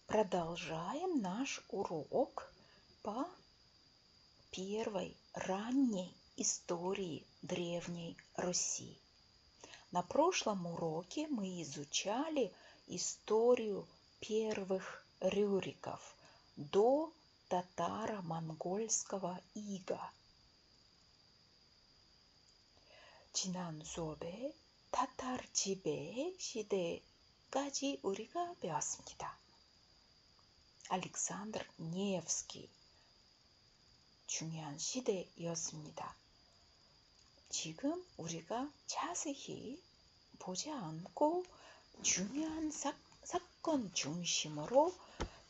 Продолжаем наш урок по первой ранней истории Древней Руси. На прошлом уроке мы изучали историю первых рюриков до татаро-монгольского ига. 지난 수업에 타타르 지배 시대까지 우리가 배웠습니다. 알렉산더 네евский 중요한 시대였습니다. 지금 우리가 자세히 보지 않고 중요한 사건 중심으로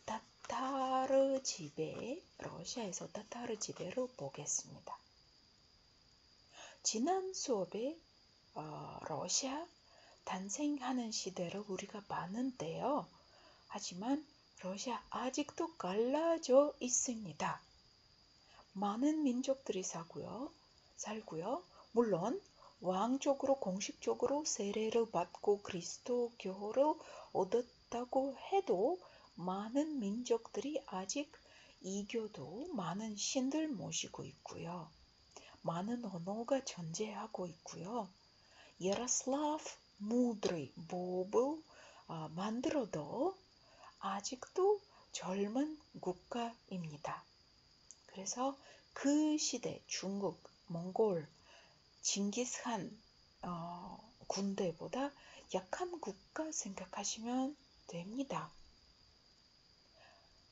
타타르 지배, 러시아에서 타타르 지배를 보겠습니다. 지난 수업에 러시아 탄생하는 시대를 우리가 봤는데요. 하지만 러시아 아직도 갈라져 있습니다. 많은 민족들이 살고요. 물론 왕족으로 공식적으로 세례를 받고 그리스도교를 얻었다고 해도 많은 민족들이 아직 이교도 많은 신들 모시고 있고요. 많은 언어가 존재하고 있고요. 야로슬라프 무드의 법을 만들어도 아직도 젊은 국가입니다. 그래서 그 시대 중국, 몽골, 징기스칸 군대보다 약한 국가 생각하시면 됩니다.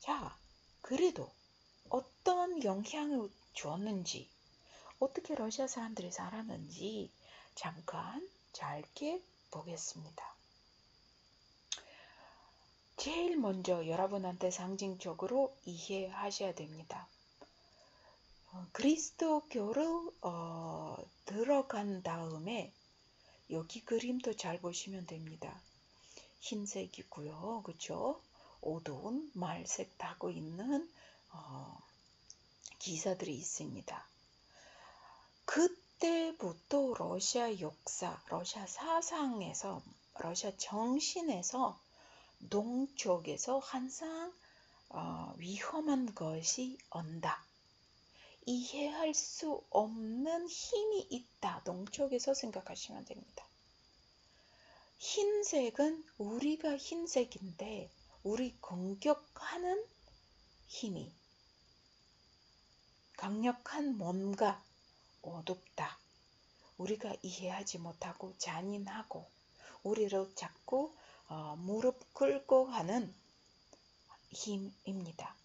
자, 그래도 어떤 영향을 줬는지, 어떻게 러시아 사람들이 살았는지 잠깐 짧게 보겠습니다. 제일 먼저 여러분한테 상징적으로 이해하셔야 됩니다. 그리스도교를 들어간 다음에 여기 그림도 잘 보시면 됩니다. 흰색이고요. 그렇죠? 어두운 말색 타고 있는 기사들이 있습니다. 그때부터 러시아 역사, 러시아 사상에서, 러시아 정신에서 동쪽에서 항상 위험한 것이 온다. 이해할 수 없는 힘이 있다. 동쪽에서 생각하시면 됩니다. 흰색은 우리가 흰색인데 우리 공격하는 힘이 강력한 뭔가 어둡다. 우리가 이해하지 못하고 잔인하고 우리를 자꾸 무릎 꿇고 하는 힘입니다.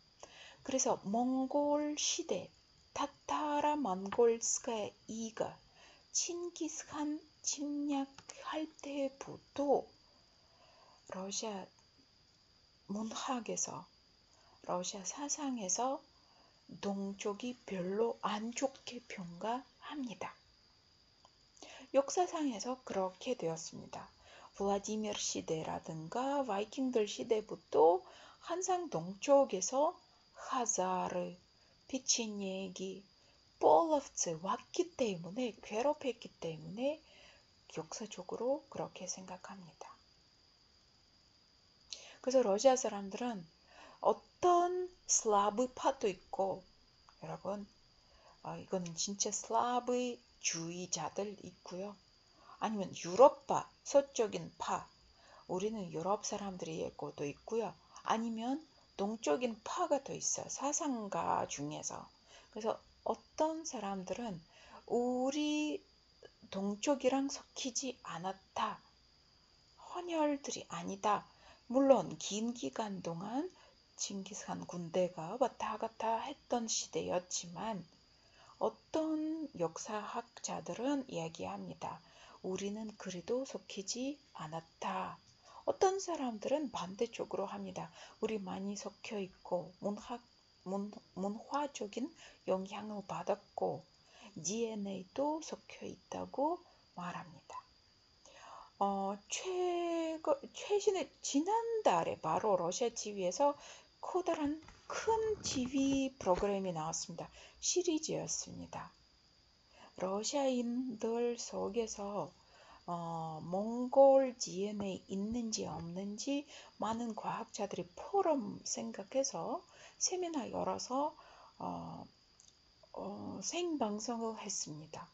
그래서 몽골 시대 타타라 몽골스카야 이가 칭기스칸 침략할 때부터 러시아 문학에서 러시아 사상에서 동쪽이 별로 안 좋게 평가합니다. 역사상에서 그렇게 되었습니다. 블라디미르 시대라든가 바이킹들 시대부터 항상 동쪽에서 하자르, 피치니에기, 폴로프츠 왔기 때문에 괴롭혔기 때문에 역사적으로 그렇게 생각합니다. 그래서 러시아 사람들은 어떤 슬라브파도 있고 여러분 이거는 진짜 슬라브주의자들 있고요. 아니면 유럽파, 서쪽인 파, 우리는 유럽 사람들이 것도 있고요. 아니면 동쪽인 파가 더 있어요. 사상가 중에서. 그래서 어떤 사람들은 우리 동쪽이랑 섞이지 않았다. 헌혈들이 아니다. 물론 긴 기간 동안 징기스칸 군대가 왔다 갔다 했던 시대였지만 어떤 역사학자들은 이야기합니다. 우리는 그래도 섞이지 않았다. 어떤 사람들은 반대쪽으로 합니다. 우리 많이 섞여 있고 문화적인 영향을 받았고 DNA도 섞여 있다고 말합니다. 최근에 지난달에 바로 러시아 TV에서 커다란 큰 TV 프로그램이 나왔습니다. 시리즈였습니다. 러시아인들 속에서 몽골 DNA 있는지 없는지 많은 과학자들이 포럼 생각해서 세미나 열어서 생방송을 했습니다.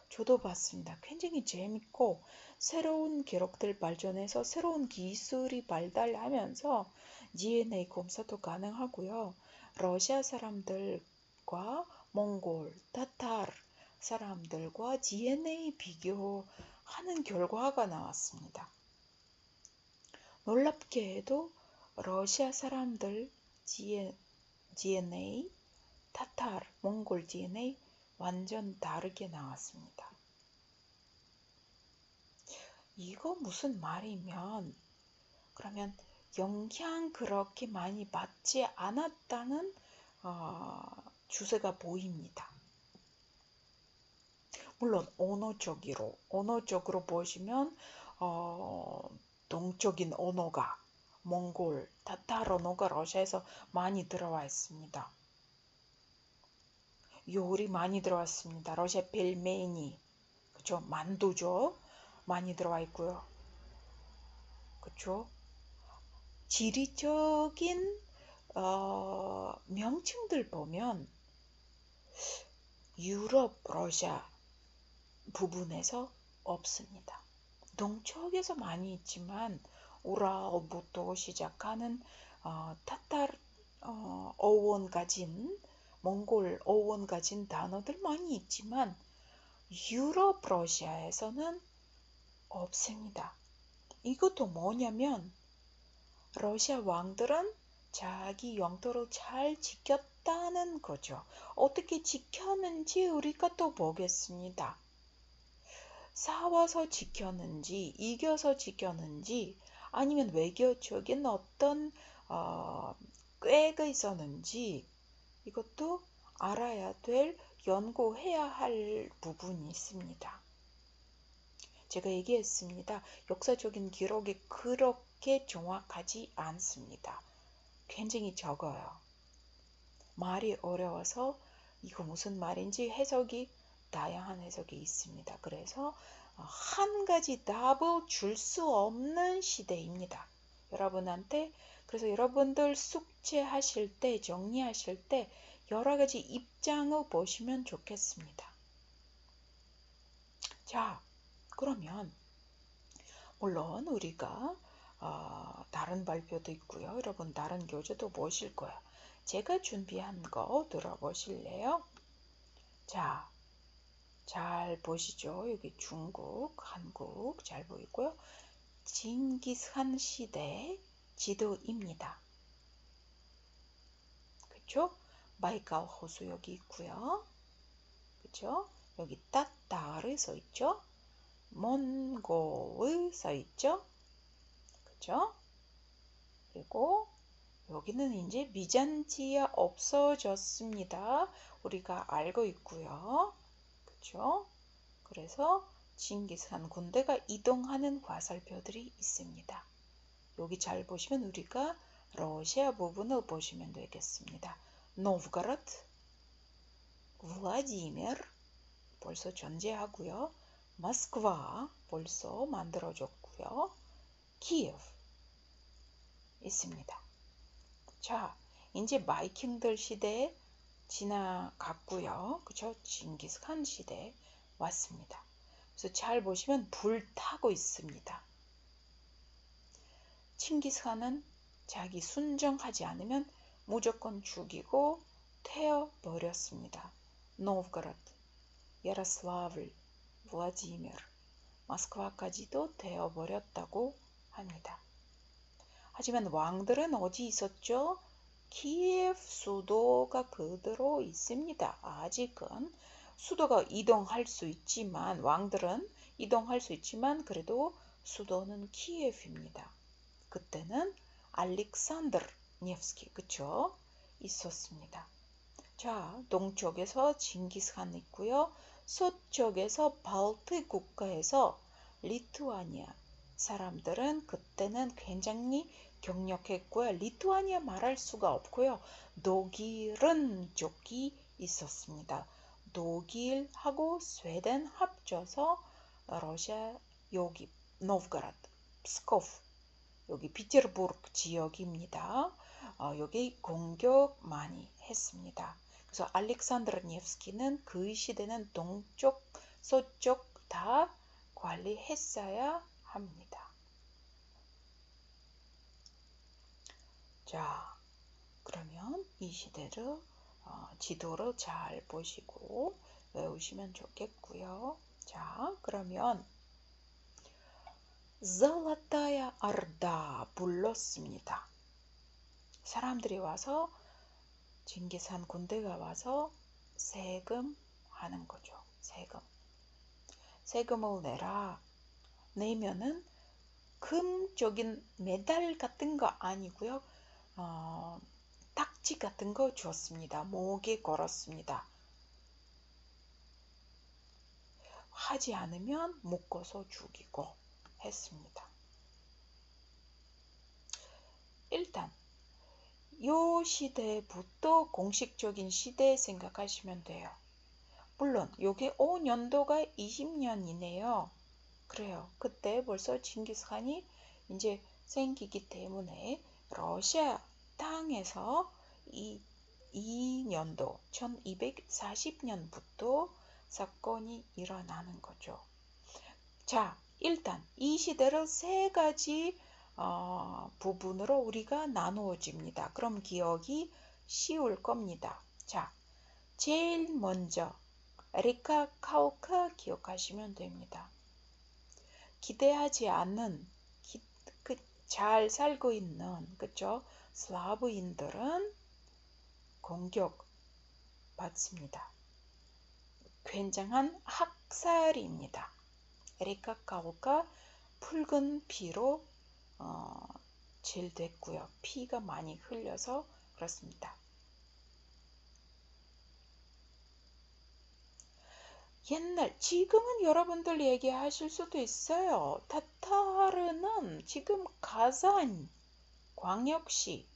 저도 봤습니다. 굉장히 재밌고 새로운 기록들 발전해서 새로운 기술이 발달하면서 DNA 검사도 가능하고요. 러시아 사람들과 몽골, 타타르 사람들과 DNA 비교하는 결과가 나왔습니다. 놀랍게도 러시아 사람들 DNA, 타타르, 몽골 DNA 완전 다르게 나왔습니다. 이거 무슨 말이면 그러면 영향 그렇게 많이 받지 않았다는 주제가 보입니다. 물론 언어적으로 보시면 동적인 언어가 몽골, 타타르 언어가 러시아에서 많이 들어와 있습니다. 요리 많이 들어왔습니다. 러시아 펠메니, 그쵸? 만두죠? 많이 들어와 있고요. 그쵸? 지리적인 명칭들 보면 유럽, 러시아 부분에서 없습니다. 동쪽에서 많이 있지만 우랄부터 시작하는 타타르 어원 가진 몽골 어원 가진 단어들 많이 있지만 유럽 러시아에서는 없습니다. 이것도 뭐냐면 러시아 왕들은 자기 영토를 잘 지켰다는 거죠. 어떻게 지켰는지 우리가 또 보겠습니다. 싸워서 지켰는지 이겨서 지켰는지 아니면 외교적인 어떤 꾀가 있었는지 이것도 알아야 될 연구해야 할 부분이 있습니다. 제가 얘기했습니다. 역사적인 기록이 그렇게 정확하지 않습니다. 굉장히 적어요. 말이 어려워서 이거 무슨 말인지 다양한 해석이 있습니다. 그래서 한 가지 답을 줄 수 없는 시대입니다. 여러분한테 그래서 여러분들 숙제하실 때 정리하실 때 여러 가지 입장을 보시면 좋겠습니다. 자, 그러면 물론 우리가 다른 발표도 있고요. 여러분 다른 교재도 보실 거예요. 제가 준비한 거 들어보실래요? 자, 잘 보시죠. 여기 중국, 한국 잘 보이고요. 징기스칸 시대 지도입니다. 그쵸? 바이칼 호수 여기 있고요. 그쵸? 여기 따따르 써 있죠? 몽골 써 있죠? 그쵸? 그리고 여기는 이제 비잔티아 없어졌습니다. 우리가 알고 있고요. 그쵸? 그래서 징기스칸 군대가 이동하는 화살표들이 있습니다. 여기 잘 보시면 우리가 러시아 부분을 보시면 되겠습니다. 노브가라드, 블라디미르 벌써 존재하고요. 모스크바 벌써 만들어졌고요. 키예프 있습니다. 자, 이제 바이킹들 시대 지나갔고요. 그쵸? 징기스칸 시대 왔습니다. 그래서 잘 보시면 불 타고 있습니다. 칭기스칸은 자기 순정하지 않으면 무조건 죽이고 태워버렸습니다. 노브가라드, 야로슬라블, 블라디미르, 모스크바까지도 태워버렸다고 합니다. 하지만 왕들은 어디 있었죠? 키예프 수도가 그대로 있습니다. 아직은 수도가 이동할 수 있지만 왕들은 이동할 수 있지만 그래도 수도는 키예프입니다. 그때는 알렉산드르 네프스키 그쵸? 있었습니다. 자, 동쪽에서 징기스칸 있고요. 서쪽에서 발트 국가에서 리투아니아 사람들은 그때는 굉장히 경력했고요. 리투아니아 말할 수가 없고요. 독일은 쪽이 있었습니다. 독일하고 스웨덴 합쳐서 러시아 여기 노브가라드, 프스코프, 여기 피테르부르크 지역입니다. 여기 공격 많이 했습니다. 그래서 알렉산드르 네브스키는 그 시대는 동쪽, 서쪽 다 관리했어야 합니다. 자, 그러면 이 시대를 지도를 잘 보시고 외우시면 좋겠고요. 자, 그러면 Золотая Орда 불렀습니다. 사람들이 와서 징기스한 군대가 와서 세금 하는 거죠. 세금을 내라. 내면은 금적인 메달 같은 거 아니고요. 딱지 같은 거 주었습니다. 목에 걸었습니다. 하지 않으면 묶어서 죽이고 했습니다. 일단 요 시대부터 공식적인 시대 생각하시면 돼요. 물론 요게 5년도가 20년이네요. 그래요. 그때 벌써 징기스칸이 이제 생기기 때문에 러시아 땅에서 이 2년도 1240년부터 사건이 일어나는 거죠. 자, 일단 이 시대를 세 가지 부분으로 우리가 나누어집니다. 그럼 기억이 쉬울 겁니다. 자, 제일 먼저 리카 카우카 기억하시면 됩니다. 기대하지 않는 잘 살고 있는 그쵸? 슬라브인들은 공격 받습니다. 굉장한 학살입니다. 리카 카우카 붉은 피로 질됐고요. 피가 많이 흘려서 그렇습니다. 지금은 여러분들 얘기하실 수도 있어요. 타타르는 지금 가잔 광역시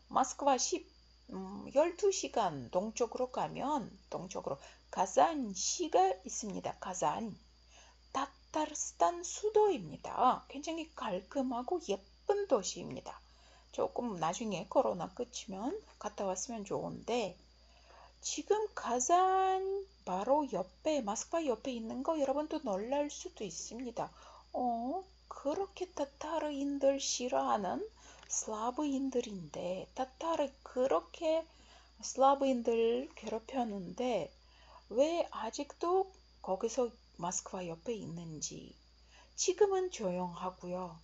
모스크바 12시간 동쪽으로 가면 가잔시가 있습니다. 가잔. 타타르스탄 수도입니다. 굉장히 깔끔하고 예쁜 도시입니다. 조금 나중에 코로나 끝이면 갔다 왔으면 좋은데 지금 가잔 바로 옆에 모스크바 옆에 있는 거 여러분도 놀랄 수도 있습니다. 그렇게 타타르인들 싫어하는 슬라브인들인데 타타르 그렇게 슬라브인들 괴롭혔는데 왜 아직도 거기서 모스크바 옆에 있는지. 지금은 조용하고요.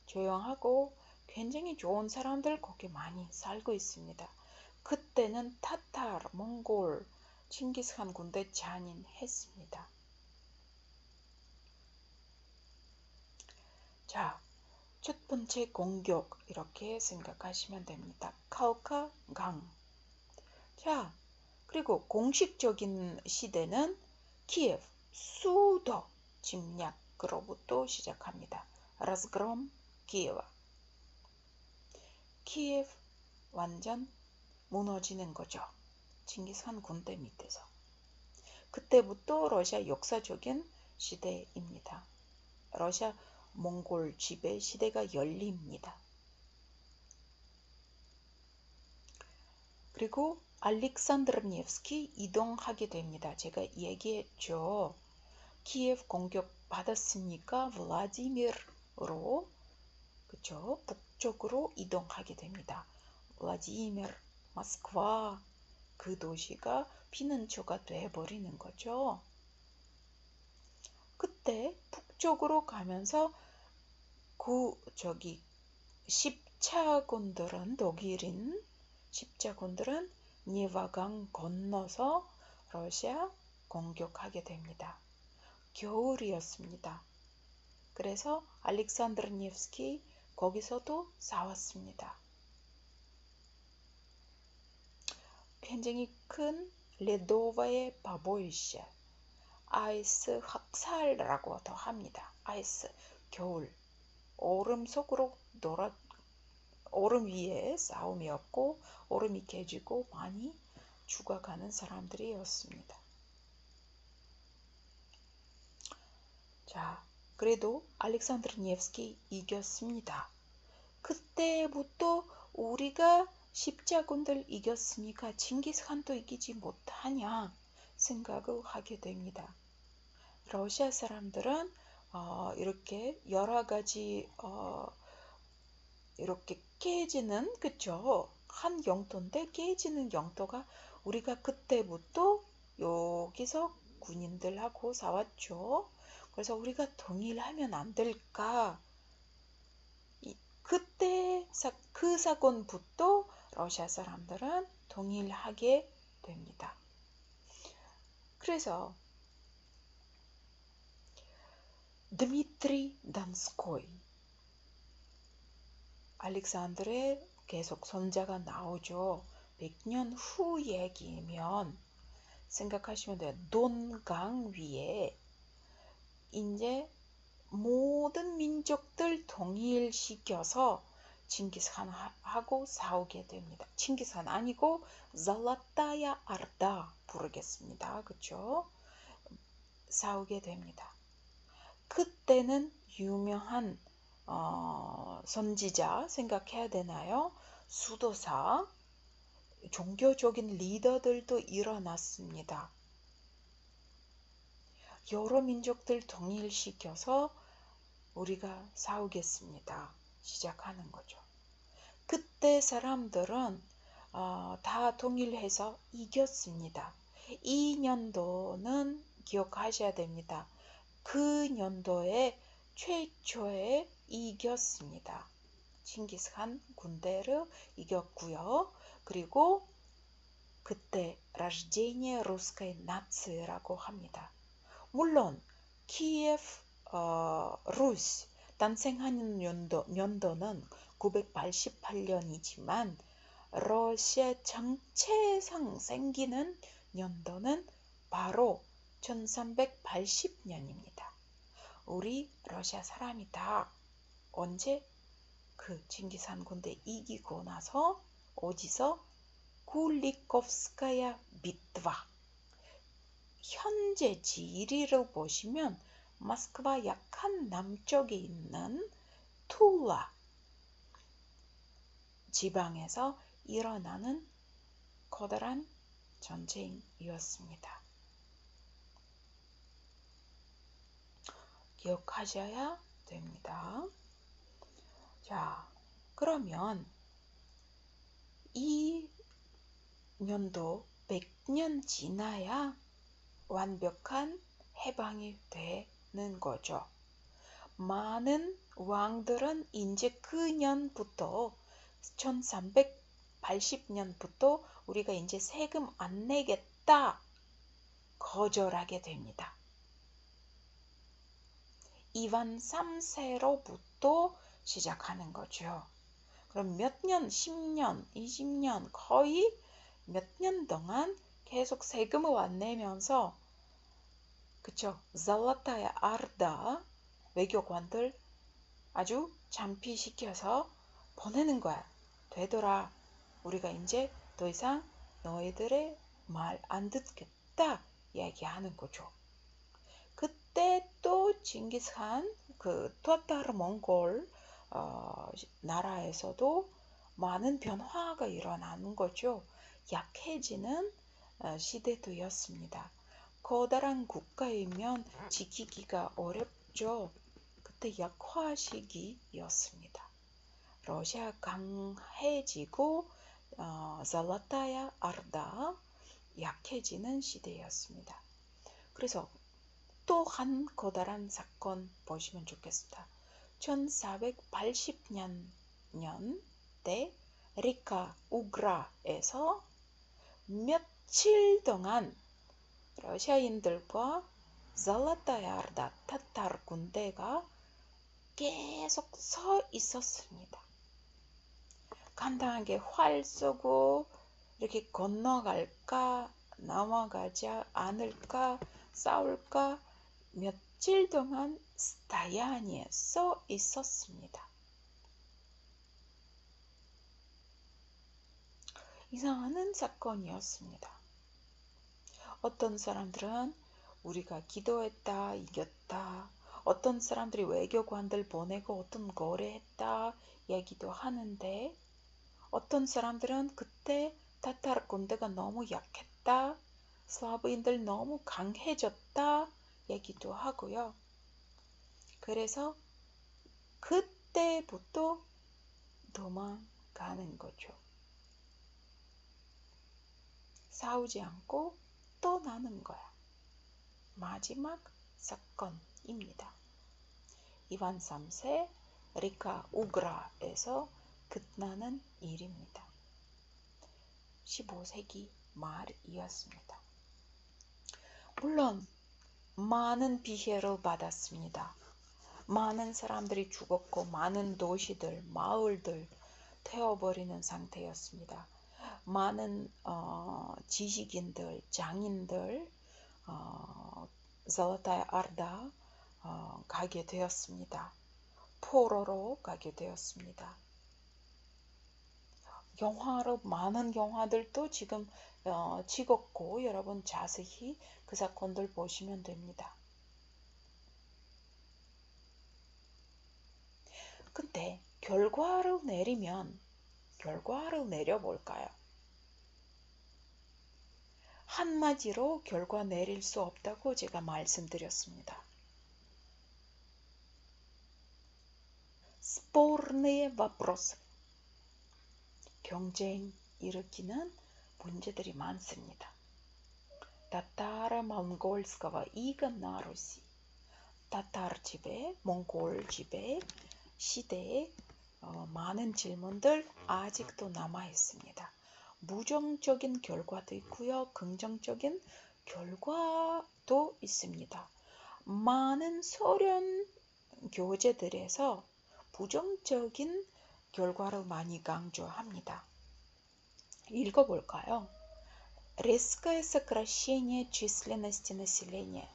조용하고 굉장히 좋은 사람들 거기 많이 살고 있습니다. 그때는 타타르, 몽골, 칭기스칸 군대 잔인했습니다. 자, 첫 번째 공격 이렇게 생각하시면 됩니다. 카우카 강. 자, 그리고 공식적인 시대는 키예프, 수도 침략으로부터 시작합니다. разгром 키예와. 키예프 완전 무너지는 거죠. 징기스칸 군대 밑에서. 그때부터 러시아 역사적인 시대입니다. 러시아 몽골 지배 시대가 열립니다. 그리고 알렉산드르 네브스키 이동하게 됩니다. 제가 얘기했죠. 키예프 공격 받았으니까 블라디미르로 그쵸? 북쪽으로 이동하게 됩니다. 블라디미르, 모스크바 그 도시가 피난처가 돼버리는 거죠. 그때 북쪽으로 가면서 십자군들은 독일인 십자군들은 니바강 건너서 러시아 공격하게 됩니다. 겨울이었습니다. 그래서 알렉산드르 네브스키 거기서도 싸웠습니다. 굉장히 큰 레도바의 바보이시 아이스 학살이라고도 합니다. 아이스 겨울 얼음 속으로 얼음 위에 싸움이었고 얼음이 깨지고 많이 죽어가는 사람들이었습니다. 자, 그래도 알렉산드르 네브스키 이겼습니다. 그때부터 우리가 십자군들 이겼으니까 징기스칸도 이기지 못하냐 생각을 하게 됩니다. 러시아 사람들은 이렇게 여러 가지 이렇게 깨지는, 그쵸? 한 영토인데 깨지는 영토가 우리가 그때부터 여기서 군인들하고 싸웠죠. 그래서 우리가 동일하면 안 될까? 그때 그 사건부터 러시아 사람들은 동일하게 됩니다. 그래서 드미트리 단스코이, 알렉산드르의 계속 손자가 나오죠. 100년 후 얘기면 생각하시면 돼요. 돈강 위에 이제 모든 민족들 동일시켜서 칭기스칸하고 싸우게 됩니다. 칭기스칸 아니고 잘라타야 아르다 부르겠습니다. 그쵸? 싸우게 됩니다. 그때는 유명한 선지자 생각해야 되나요? 수도사, 종교적인 리더들도 일어났습니다. 여러 민족들 동일시켜서 우리가 싸우겠습니다. 시작하는 거죠. 그때 사람들은 다 동일해서 이겼습니다. 이 년도는 기억하셔야 됩니다. 그 년도에 최초에 이겼습니다. 칭기스칸 군대를 이겼고요. 그리고 그때 Рождение русской наци라고 합니다. 물론 키예프 루스 탄생하는 연도는 988년이지만 러시아 정체상 생기는 연도는 바로 1380년입니다. 우리 러시아 사람이다. 언제? 그 칭기스칸 군대 이기고 나서 어디서? 굴리kovskaya 비트바. 현재 지리를 보시면 모스크바 약간 남쪽에 있는 툴라 지방에서 일어나는 커다란 전쟁이었습니다. 기억하셔야 됩니다. 자, 그러면 이 년도 100년 지나야 완벽한 해방이 되는 거죠. 많은 왕들은 이제 그 년부터 1380년부터 우리가 이제 세금 안 내겠다 거절하게 됩니다. 이반 3세로부터 시작하는 거죠. 그럼 몇 년, 10년, 20년, 거의 몇 년 동안 계속 세금을 안 내면서, 그쵸? 잘라타야 아르다 외교관들 아주 잠피시켜서 보내는 거야. 되더라. 우리가 이제 더 이상 너희들의 말 안 듣겠다 얘기하는 거죠. 그때 또 징기스칸 그 토타르 몽골 나라에서도 많은 변화가 일어나는 거죠. 약해지는 시대도였습니다. 커다란 국가이면 지키기가 어렵죠. 그때 약화 시기였습니다. 러시아 강해지고 잘라타야 아르다 약해지는 시대였습니다. 그래서 또 한 커다란 사건 보시면 좋겠습니다. 1480년 때 리카 우그라에서 며칠 동안 러시아인들과 잘라타야 아르다 타타르 군대가 계속 서 있었습니다. 간단하게 활 쏘고 이렇게 건너갈까 넘어가지 않을까 싸울까 며칠 동안 스타야니에 서 있었습니다. 이상한 사건이었습니다. 어떤 사람들은 우리가 기도했다 이겼다, 어떤 사람들이 외교관들 보내고 어떤 거래했다 얘기도 하는데 어떤 사람들은 그때 타타르 군대가 너무 약했다, 슬라브인들 너무 강해졌다 얘기도 하고요. 그래서 그때부터 도망가는 거죠. 싸우지 않고 떠나는 거야. 마지막 사건입니다. 이반 3세 리카 우그라에서 끝나는 일입니다. 15세기 말이었습니다. 물론 많은 피해를 받았습니다. 많은 사람들이 죽었고 많은 도시들, 마을들 태워버리는 상태였습니다. 많은 지식인들, 장인들 잘라타야 아르다 가게 되었습니다. 포로로 가게 되었습니다. 많은 영화들도 지금 찍었고 여러분 자세히 그 사건들 보시면 됩니다. 근데 결과를 내려볼까요? 한마디로 결과 내릴 수 없다고 제가 말씀드렸습니다. Спорные вопросы. 경쟁 일으키는 문제들이 많습니다. татаро-монгольского ига на Руси. 타타르 지배, 몽골 지배 시대에 많은 질문들 아직도 남아 있습니다. 부정적인 결과도 있고요. 긍정적인 결과도 있습니다. 많은 소련 교재들에서 부정적인 결과를 많이 강조합니다. 읽어볼까요? Резкое сокращение численности населения.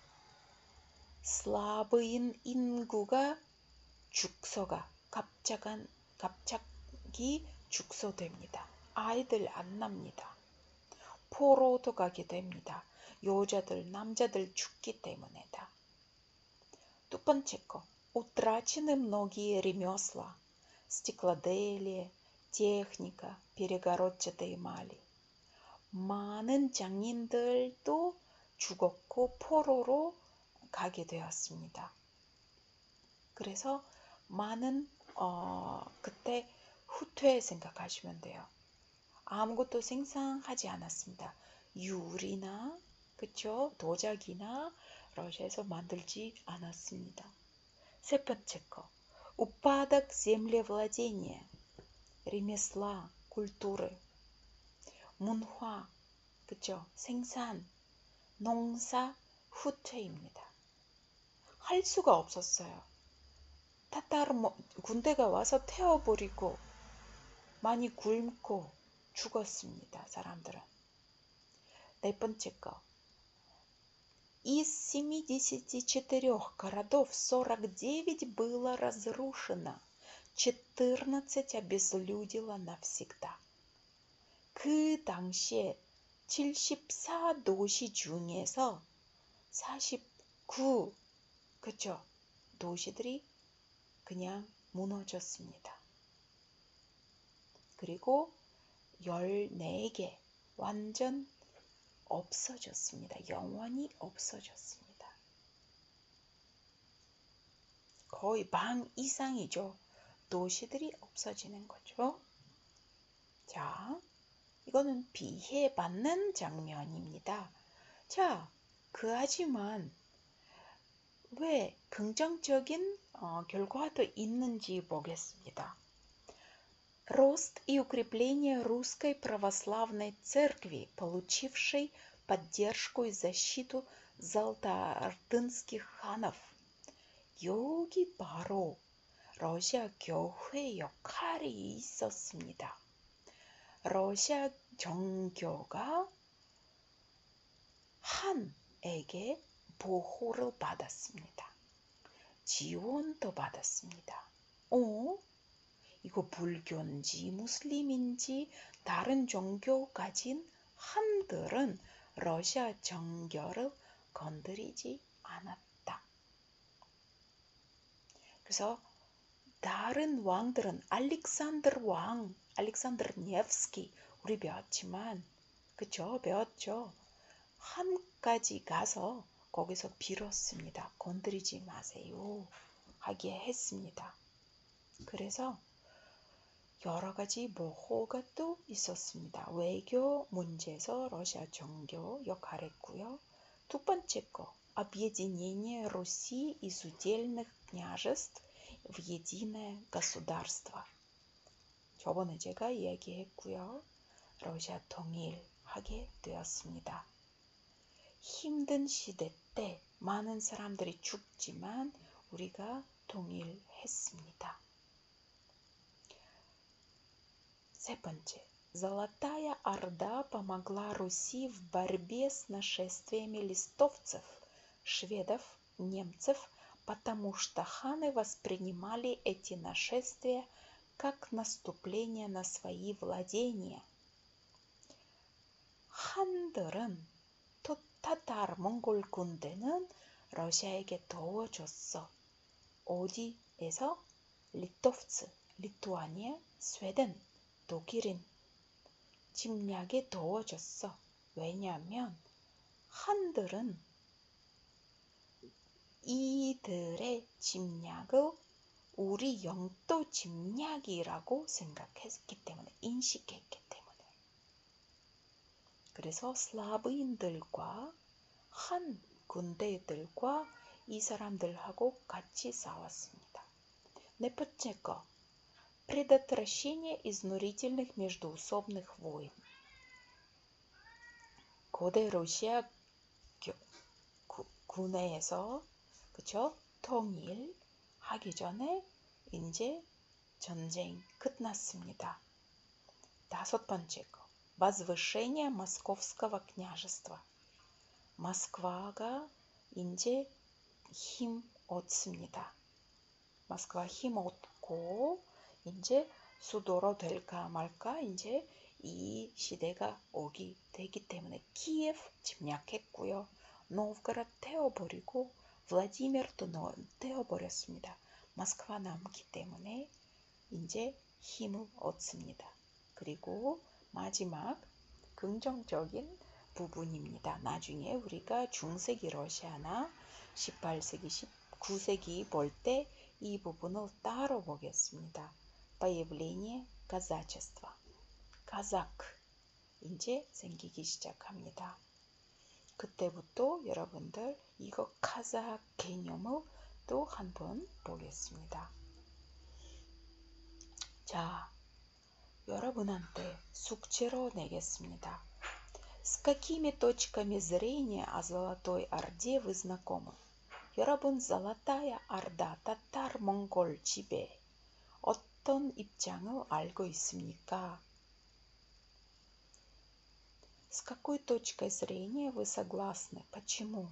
슬라브인 인구가 갑자기 축소됩니다. 아이들 안 납니다. 포로도 가게 됩니다. 여자들, 남자들 죽기 때문이다. 두 번째 거, утрачены многие ремесла, стеклоделие, техника, перегородчатые эмали. 많은 장인들도 죽었고 포로로 가게 되었습니다. 그래서 많은 그때 후퇴 생각하시면 돼요. 아무것도 생산하지 않았습니다. 유리나 그쵸? 도자기나 러시아에서 만들지 않았습니다. 세 번째 거, упадок землевладения, ремесла, культуры, 문화, 그쵸? 생산, 농사 후퇴입니다. 할 수가 없었어요. 타타르 군대가 와서 태워버리고 많이 굶고 죽었습니다. 사람들은. 네 번째 거. Из 74 городов 49 было разрушено, 14 обезлюдило навсегда. 그 당시에 74도시 중에서 49 그쵸? 도시들이 그냥 무너졌습니다. 그리고 14개 완전 없어졌습니다. 영원히 없어졌습니다. 거의 반 이상이죠. 도시들이 없어지는 거죠. 자, 이거는 비해받는 장면입니다. 자, 하지만 왜 긍정적인 결과도 있는지 보겠습니다. Рост и укрепление Русской Православной Церкви, получившей поддержку и защиту золотоордынских ханов. 여기 바로 러시아 교회 역할이 있었습니다. 러시아 정교가 한에게 보호를 받았습니다. 지원도 받았습니다. 이거 불교인지 무슬림인지 다른 종교 가진 한들은 러시아 정교를 건드리지 않았다. 그래서 다른 왕들은 알렉산더 왕, 알렉산더 네브스키 우리 배웠지만 그쵸? 배웠죠? 함까지 가서 거기서 빌었습니다. 건드리지 마세요. 하게 했습니다. 그래서 여러 가지 모호가 또 있었습니다. 외교 문제에서 러시아 정교 역할했고요. 두 번째 거, объединение Руси из удельных княжеств в единое государство. 저번에 제가 이야기했고요. 러시아 통일하게 되었습니다. 힘든 시대 때 많은 사람들이 죽지만 우리가 통일했습니다. 세 번째, Золотая Орда помогла Руси в борьбе с нашествиями листовцев, шведов, немцев, потому что ханы воспринимали эти нашествия как наступление на свои владения. 한들은 타타르 몽골 군대는 러시아에게 도와줬어. 어디에서? 리토프츠, 리투아니아, 스웨덴, 독일인 침략에 도와줬어. 왜냐하면 한들은 이들의 침략을 우리 영토 침략이라고 생각했기 때문에, 인식했기 때문에. 그래서 슬라브인들과 한 군대들과 이 사람들하고 같이 싸웠습니다. 네 번째 거, предотвращение изнурительных междоусобных войн. 고대 러시아 군에서 그쵸? 통일하기 전에 이제 전쟁 끝났습니다. 다섯 번째 거, возвышение московского княжества. 모스크바가 이제 힘 얻습니다. 모스크바 힘 얻고 이제 수도로 될까 말까 이제 이 시대가 오게 되기 때문에 키예프 침략했고요. 노브가라드 태워버리고 블라디미르도 태워버렸습니다. 모스크바 남기 때문에 이제 힘을 얻습니다. 그리고 마지막 긍정적인 부분입니다. 나중에 우리가 중세기 러시아나 18세기, 19세기 볼 때 이 부분을 따로 보겠습니다. Появление казачества. 카자크 이제 생기기 시작합니다. 그때부터 여러분들 이거 카자크 개념을 또 한번 보겠습니다. 자, 여러분한테 숙제로 내겠습니다. С какими точками зрения о Золотой Орде вы знакомы? 여러분, Золотая Орда, татар-몽골 지배 어떤 입장을 알고 있습니까? С какой точкой зрения вы согласны? почему?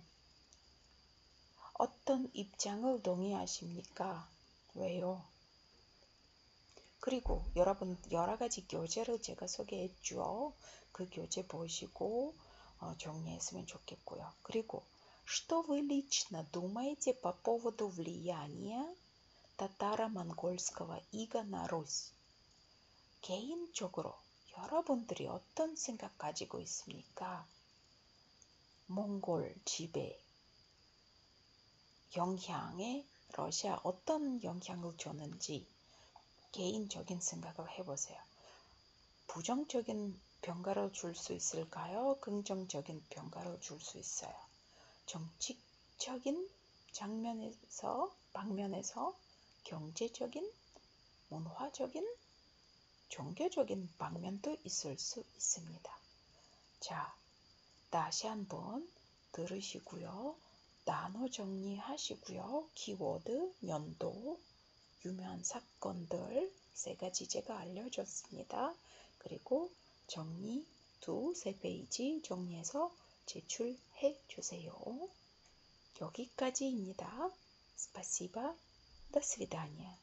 어떤 입장을 동의하십니까? 왜요? 그리고 여러분 여러 가지 교재를 제가 소개했죠. 그 교재 보시고 정리했으면 좋겠고요. 그리고 что вы лично думаете по поводу влияния татаро-монгольского ига на Русь? 개인적으로 여러분들이 어떤 생각 가지고 있습니까? 몽골 지배 영향에 러시아 어떤 영향을 줬는지 개인적인 생각을 해보세요. 부정적인 평가를 줄 수 있을까요? 긍정적인 평가를 줄 수 있어요. 정치적인 방면에서 경제적인, 문화적인, 종교적인 방면도 있을 수 있습니다. 자, 다시 한번 들으시고요. 단어 정리하시고요. 키워드, 연도, 유명한 사건들 세 가지 제가 알려줬습니다. 그리고 정리 두세 페이지 정리해서 제출해 주세요. 여기까지입니다. Спасибо. До свидания.